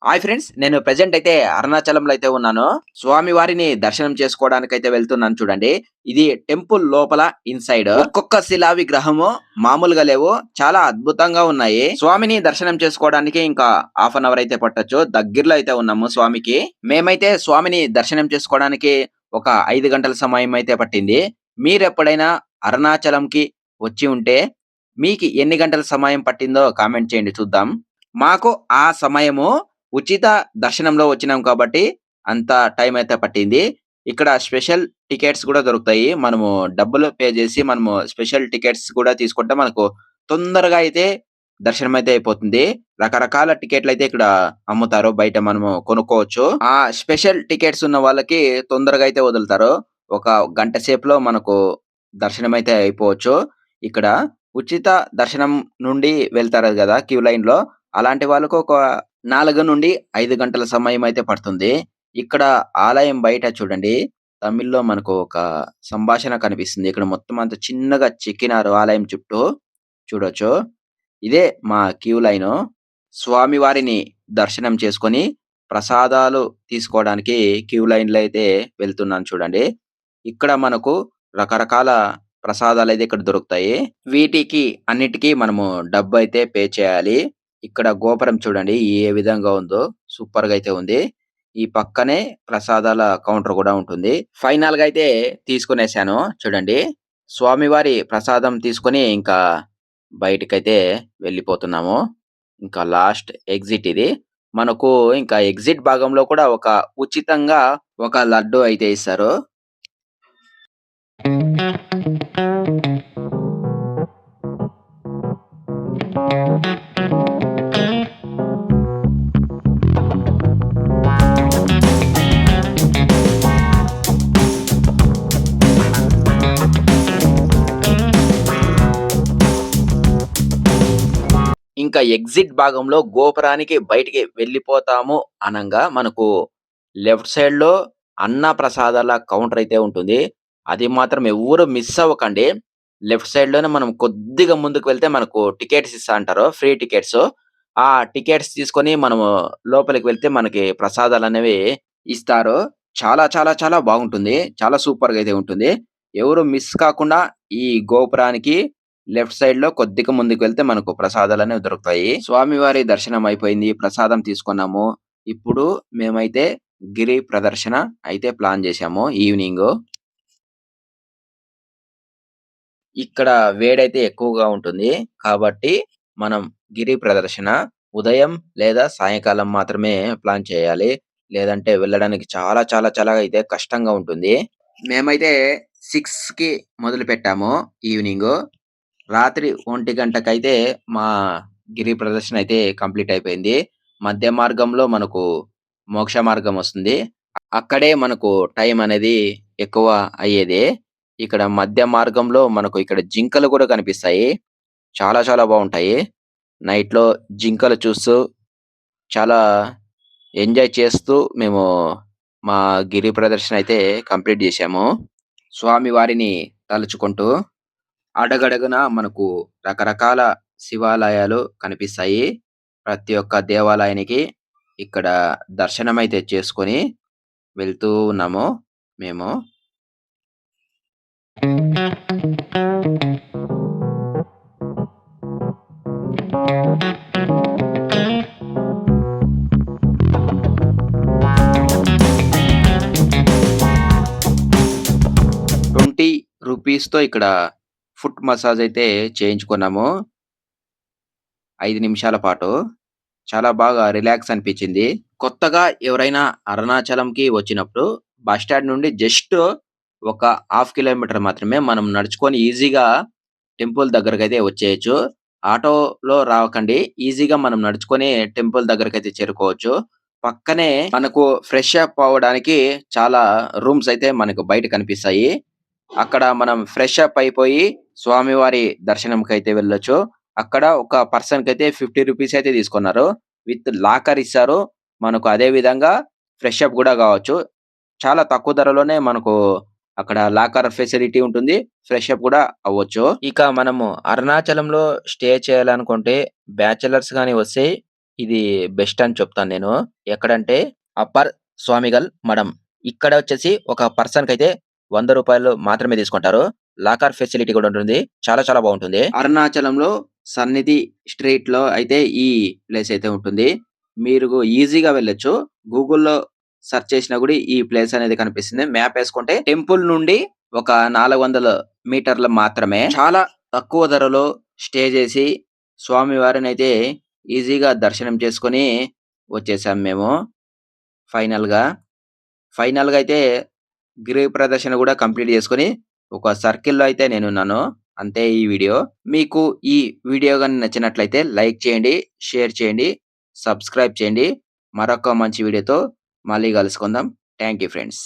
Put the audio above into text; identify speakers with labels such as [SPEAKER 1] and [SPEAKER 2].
[SPEAKER 1] Hi friends. నేను present అయితే అరుణాచలంలో అయితే ఉన్నాను. స్వామి వారిని దర్శనం చేసుకోవడానికైతే వెళ్తున్నాను చూడండి. ఇది టెంపుల్ లోపల ఇన్‌సైడ్. ఒక్కొక్క శిలా విగ్రహము మామూలుగా లేవు. చాలా అద్భుతంగా ఉన్నాయి. స్వామిని దర్శనం చేసుకోవడానికి ఇంకా హాఫ్ అన్ అవర్ అయితే పట్టొచ్చు. దగ్గరలో అయితే ఉన్నాము స్వామికి. మేమైతే స్వామిని దర్శనం చేసుకోవడానికి ఒక 5 గంటల సమయం అయితే పట్టింది. మీరెప్పుడైనా అరుణాచలంకి వచ్చి ఉంటే మీకు ఎన్ని గంటల సమయం పట్టిందో కామెంట్ చేయండి చూద్దాం. మాకు ఆ సమయము ఉచిత దర్శనంలో వచ్చినాం కాబట్టి అంత టైం అయితే పట్టింది. ఇక్కడ స్పెషల్ టికెట్స్ కూడా దొరుకుతాయి. మనము డబ్బులు పే చేసి మనము స్పెషల్ టికెట్స్ కూడా తీసుకుంటే మనకు తొందరగా అయితే దర్శనం అయితే అయిపోతుంది. రకరకాల టికెట్లయితే ఇక్కడ అమ్ముతారు. బయట మనము కొనుక్కోవచ్చు. ఆ స్పెషల్ టికెట్స్ ఉన్న వాళ్ళకి తొందరగా అయితే వదులుతారు. ఒక గంట సేపులో మనకు దర్శనం అయితే అయిపోవచ్చు. ఇక్కడ ఉచిత దర్శనం నుండి వెళ్తారు గదా! క్యూ లైన్‌లో. అలాంటి వాళ్ళకు ఒక 4-5 గంటల సమయం అయితే పడుతుంది. ఇక్కడ ఆలయం బయట చూడండి. తమిళ్‌లో మనకు ఒక సంభాషణ కనిపిస్తుంది. ఇక్కడ మొత్తం అంతా చిన్నగా చెక్కినారు ఆలయం చుట్టూ. చూడొచ్చు. ఇదే మా క్యూ లైను. స్వామివారిని దర్శనం చేసుకొని, ప్రసాదాలు తీసుకోవడానికి క్యూ లైన్‌లో అయితే వెళ్తున్నాను చూడండి. ఇక్కడ మనకు రకరకాల ప్రసాదాలైతే ఇక్కడ దొరుకుతాయి. వీటికి అన్నిటికి మనము డబ్బయితే పే చేయాలి. ఇక్కడ గోపురం చూడండి ఏ విధంగా ఉందో సూపర్‌గా అయితే ఉంది. ఈ పక్కనే ప్రసాదాల కౌంటర్ గూడా ఉంటుంది. ఫైనల్‌గా అయితే తీసుకొనేసాను చూడండి. స్వామివారి ప్రసాదం తీసుకొని ఇంకా బయటికైతే వెళ్ళిపోతున్నాము. ఇంకా లాస్ట్ ఎగ్జిట్ ఇది. మనకు ఇంకా ఎగ్జిట్ భాగంలో కూడా ఒక ఉచితంగా ఒక లడ్డు అయితే ఇస్తారు. ఇంకా ఎగ్జిట్ భాగంలో గోపురానికి బయటికి వెళ్ళిపోతాము అనంగా మనకు లెఫ్ట్ సైడ్‌లో అన్న ప్రసాదాల కౌంటర్ అయితే ఉంటుంది. అది మాత్రం ఎవ్వరు మిస్ అవ్వకండి. లెఫ్ట్ సైడ్‌లోనే మనం కొద్దిగా ముందుకు వెళ్తే మనకు టికెట్స్ ఇస్తా అంటారు. Free tickets. ఆ టికెట్స్ తీసుకొని మనము లోపలికి వెళ్తే మనకి ప్రసాదాలనేవి ఇస్తారు. చాలా చాలా చాలా బాగుంటుంది. చాలా సూపర్‌గా అయితే ఉంటుంది. ఎవరు మిస్ కాకుండా ఈ గోపురానికి లెఫ్ట్ సైడ్‌లో కొద్దిగా ముందుకు వెళ్తే మనకు ప్రసాదాలనేవి దొరుకుతాయి. స్వామివారి దర్శనం అయిపోయింది. ప్రసాదం తీసుకున్నాము. ఇప్పుడు మేమైతే గిరి ప్రదర్శన అయితే ప్లాన్ చేశాము ఈవినింగు. ఇక్కడ వేడైతే ఎక్కువగా ఉంటుంది. కాబట్టి మనం గిరి ప్రదర్శన ఉదయం లేదా సాయంకాలం మాత్రమే ప్లాన్ చేయాలి. లేదంటే వెళ్ళడానికి చాలా చాలా చాలా అయితే కష్టంగా ఉంటుంది. మేమైతే 6కి మొదలుపెట్టాము ఈవినింగు. రాత్రి 1 గంటకైతే మా గిరి ప్రదర్శన అయితే కంప్లీట్ అయిపోయింది. మధ్య మార్గంలో మనకు మోక్ష మార్గం వస్తుంది. అక్కడే మనకు టైం అనేది ఎక్కువ అయ్యేది. ఇక్కడ మధ్య మార్గంలో మనకు ఇక్కడ జింకలు కూడా కనిపిస్తాయి. చాలా చాలా బావుంటాయి. నైట్‌లో జింకలు చూస్తూ చాలా ఎంజాయ్ చేస్తూ మేము మా గిరి ప్రదర్శన అయితే కంప్లీట్ జేశాము. స్వామి వారిని తలుచుకుంటూ అడుగడుగునా మనకు రకరకాల శివాలయాలు కనిపిస్తాయి. ప్రతి ఒక్క దేవాలయానికి ఇక్కడ దర్శనమైతే చేసుకొని వెళ్తూ ఉన్నాము మేము. 20 రూపీస్‌తో ఇక్కడ ఫుట్ మసాజ్ అయితే చేయించుకున్నాము. 5 నిమిషాల పాటు. చాలా బాగా రిలాక్స్ అనిపిచ్చింది. కొత్తగా ఎవరైనా అరుణాచలంకి వచ్చినప్పుడు బస్ స్టాండ్ నుండి జస్ట్ ఒక హాఫ్ కిలోమీటర్ మాత్రమే మనం నడుచుకొని ఈజీగా టెంపుల్ దగ్గరకైతే వచ్చేయొచ్చు. ఆటోలో రాకండి. ఈజీగా మనం నడుచుకొని టెంపుల్ దగ్గరకైతే చేరుకోవచ్చు. పక్కనే మనకు ఫ్రెష్ అప్ అవ్వడానికి చాలా రూమ్స్ అయితే మనకు బయట కనిపిస్తాయి. అక్కడ మనం ఫ్రెష్ అప్ అయిపోయి స్వామివారి దర్శనంకైతే వెళ్ళొచ్చు. అక్కడ ఒక పర్సన్‌కైతే 50 రూపీస్ అయితే తీసుకున్నారు. విత్ లాకర్ ఇస్తారు. మనకు అదే విధంగా ఫ్రెష్ అప్ గూడా గావచ్చు. చాలా తక్కువ ధరలోనే మనకు అక్కడ లాకర్ ఫెసిలిటీ ఉంటుంది. ఫ్రెష్ అప్ గూడా అవ్వచ్చు. ఇక మనము అరుణాచలంలో స్టే చేయాలనుకుంటే బ్యాచిలర్స్ గాని వస్తే ఇది బెస్ట్ అని చెప్తాను నేను. ఎక్కడంటే అప్పర్ స్వామిగల్ మడం. ఇక్కడ వచ్చేసి ఒక పర్సన్‌కైతే రూ. 100 మాత్రమే తీసుకుంటారు. లాకర్ ఫెసిలిటీ కూడా ఉంటుంది. చాలా చాలా బావుంటుంది. అరుణాచలంలో సన్నిధి స్ట్రీట్‌లో అయితే ఈ ప్లేస్ అయితే ఉంటుంది. మీరు ఈజీగా వెళ్ళొచ్చు. గూగుల్‌లో సెర్చ్ చేసినా కూడా ఈ ప్లేస్ అనేది కనిపిస్తుంది. మ్యాప్ ఏసుకుంటే టెంపుల్ నుండి ఒక 400 మీటర్లు మాత్రమే. చాలా తక్కువ ధరలో స్టే చేసి స్వామివారినైతే ఈజీగా దర్శనం చేసుకొని వచ్చేసాం మేము ఫైనల్‌గా. ఫైనల్‌గా అయితే గిరి ప్రదర్శన గూడా కంప్లీట్ చేసుకొని, ఒక సర్కిల్‌లో అయితే నేనున్నాను. అంతే ఈ వీడియో. మీకు ఈ వీడియో గాని నచ్చినట్లయితే లైక్ చేయండి, షేర్ చేయండి, సబ్స్క్రైబ్ చేయండి. మరొక మంచి వీడియోతో మళ్ళీ కలుసుకుందాం. Thank you friends.